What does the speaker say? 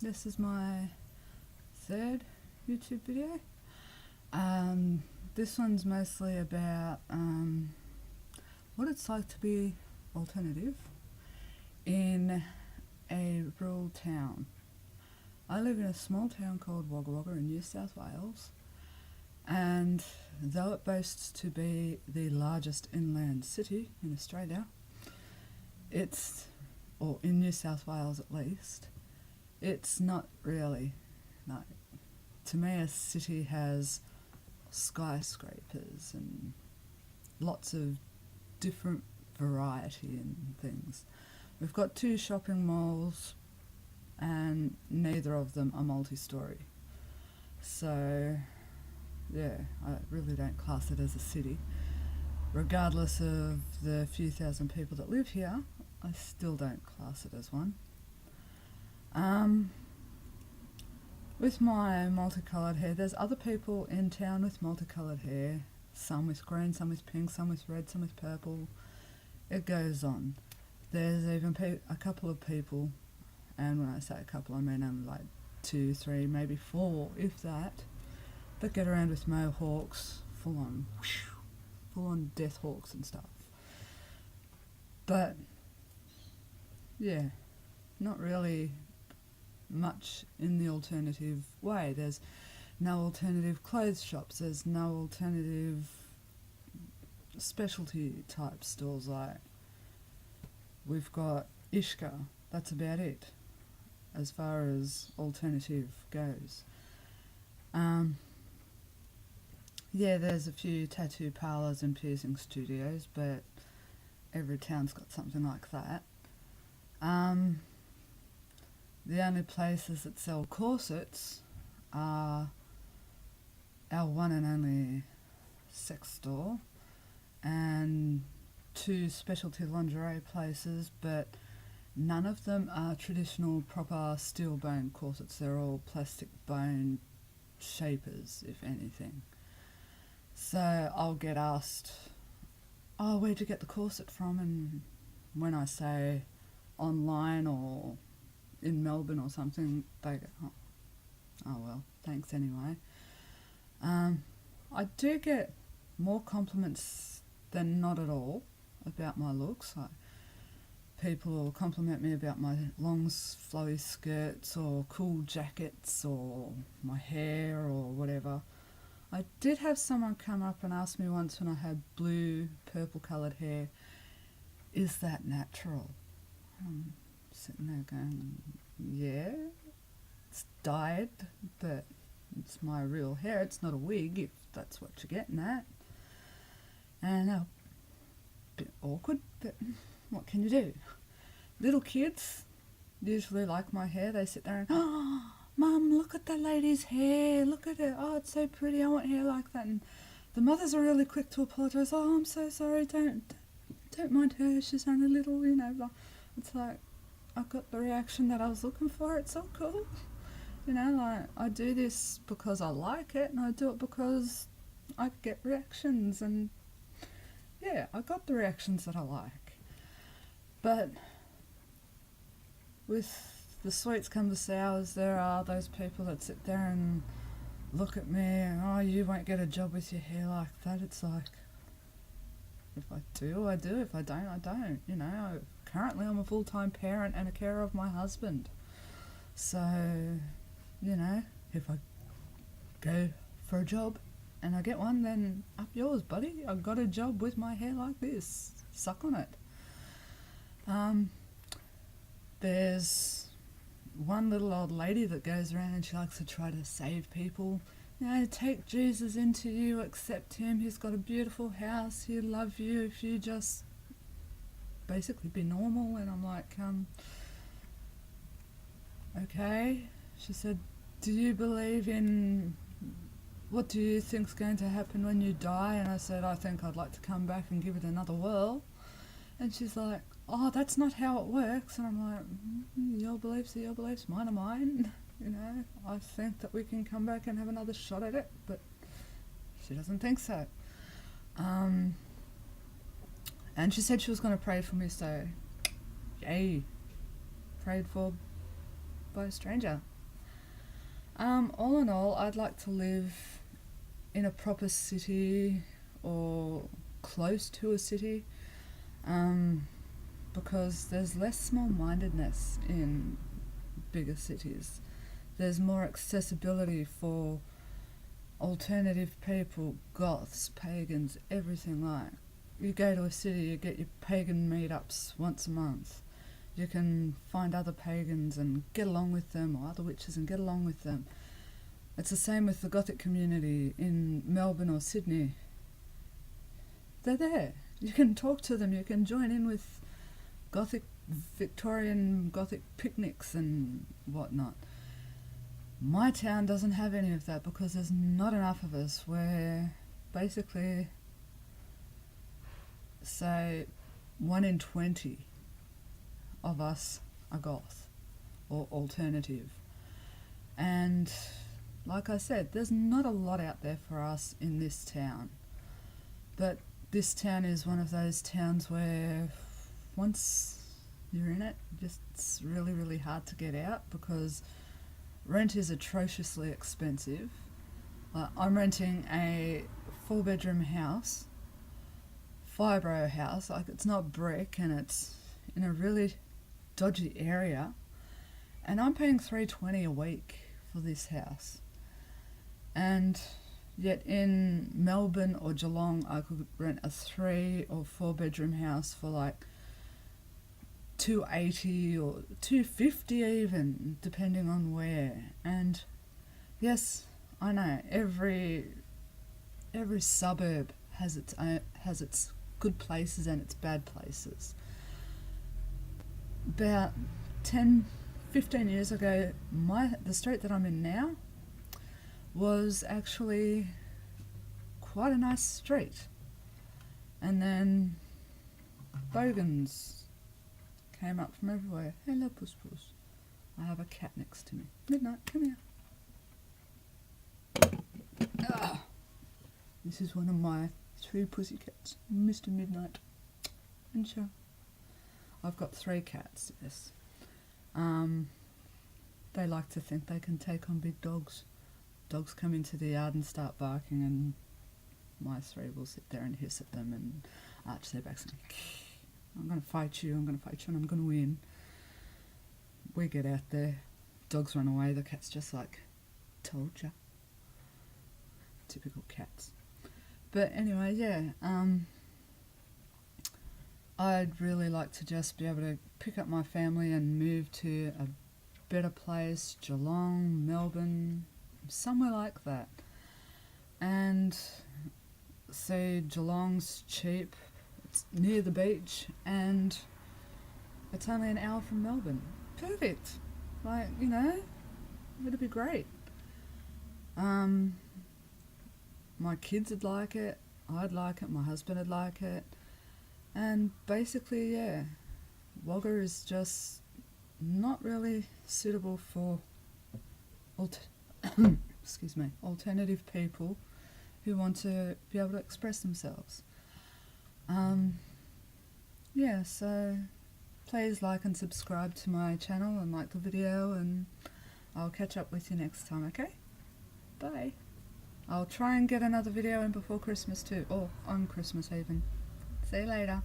This is my third YouTube video. This one's mostly about what it's like to be alternative in a rural town. I live in a small town called Wagga Wagga in New South Wales, and though it boasts to be the largest inland city in Australia, or in New South Wales at least, it's not really. Like, to me, a city has skyscrapers and lots of different variety and things. We've got 2 shopping malls and neither of them are multi-storey. So yeah, I really don't class it as a city. Regardless of the few thousand people that live here, I still don't class it as one. With my multicoloured hair, there's other people in town with multicoloured hair, some with green, some with pink, some with red, some with purple. It goes on. There's even a couple of people, and when I say a couple I mean only like 2, 3, maybe 4, if that get around with mohawks, full on death hawks and stuff. But yeah, not really much in the alternative way. There's no alternative clothes shops, there's no alternative specialty type stores. Like, we've got Ishka, that's about it as far as alternative goes. Yeah, there's a few tattoo parlours and piercing studios, but every town's got something like that. The only places that sell corsets are our one and only sex store and 2 specialty lingerie places, but none of them are traditional proper steel bone corsets. They're all plastic bone shapers, if anything. So I'll get asked, oh, where'd you get the corset from? And when I say online or in Melbourne or something, they go, oh well, thanks anyway. I do get more compliments than not at all about my looks. Like, people will compliment me about my long flowy skirts or cool jackets or my hair or whatever. I did have someone come up and ask me once when I had blue, purple coloured hair, is that natural? I'm sitting there going, yeah, it's dyed, but it's my real hair. It's not a wig, if that's what you're getting at. And a bit awkward, but what can you do? Little kids usually like my hair. They sit there and, oh, Mum, look at that lady's hair, look at it, oh, it's so pretty, I want hair like that. And the mothers are really quick to apologise. Oh, I'm so sorry, don't mind her, she's only little, you know. Blah. It's like, I've got the reaction that I was looking for. It's so cool. You know, like, I do this because I like it, and I do it because I get reactions, and yeah, I got the reactions that I like. But with the sweets come the sours, there are those people that sit there and look at me and, oh, you won't get a job with your hair like that. It's like, if I do, I do. If I don't, I don't. You know, currently I'm a full-time parent and a carer of my husband. So, you know, if I go for a job and I get one, then up yours, buddy. I got a job with my hair like this. Suck on it. There's one little old lady that goes around and she likes to try to save people. You know, take Jesus into you, accept him, he's got a beautiful house, he'll love you if you just basically be normal. And I'm like, okay. She said, do you believe in, what do you think's going to happen when you die? And I said, I think I'd like to come back and give it another whirl. And she's like, oh, that's not how it works. And I'm like, your beliefs are your beliefs, mine are mine. You know, I think that we can come back and have another shot at it, but she doesn't think so. And she said she was going to pray for me, so yay, prayed for by a stranger. All in all, I'd like to live in a proper city or close to a city, because there's less small-mindedness in bigger cities. There's more accessibility for alternative people, goths, pagans, everything. Like, you go to a city, you get your pagan meetups once a month. You can find other pagans and get along with them, or other witches and get along with them. It's the same with the Gothic community in Melbourne or Sydney. They're there. You can talk to them, you can join in with Victorian Gothic picnics and whatnot. My town doesn't have any of that because there's not enough of us. We're basically, say, 1 in 20 of us are goth or alternative. And like I said, there's not a lot out there for us in this town. But this town is one of those towns where once you're in it, it's really, really hard to get out because rent is atrociously expensive. I'm renting a 4-bedroom house, fibro house. Like, it's not brick and it's in a really dodgy area, and I'm paying $320 a week for this house. And yet in Melbourne or Geelong, I could rent a 3 or 4-bedroom house for like $280 or $250 even, depending on where. And yes, I know every suburb has its good places and its bad places. About 10-15 years ago, the street that I'm in now was actually quite a nice street. And then bogans came up from everywhere. Hello, Puss Puss. I have a cat next to me. Midnight, come here. Ah, this is one of my 3 pussycats, Mr. Midnight and Show. I've got 3 cats, yes. They like to think they can take on big dogs. Dogs come into the yard and start barking, and my 3 will sit there and hiss at them and arch their backs and I'm going to fight you, and I'm going to win. We get out there, dogs run away, the cat's just like, told ya. Typical cats. But anyway, yeah, I'd really like to just be able to pick up my family and move to a better place, Geelong, Melbourne, somewhere like that. And say Geelong's cheap, it's near the beach, and it's only an hour from Melbourne. Perfect. Like, you know, it'd be great. My kids would like it, I'd like it, my husband would like it. And basically, yeah, Wagga is just not really suitable for alternative people who want to be able to express themselves. Yeah, so please like and subscribe to my channel and like the video, and I'll catch up with you next time, okay? Bye. I'll try and get another video in before Christmas too, or on Christmas even. See you later.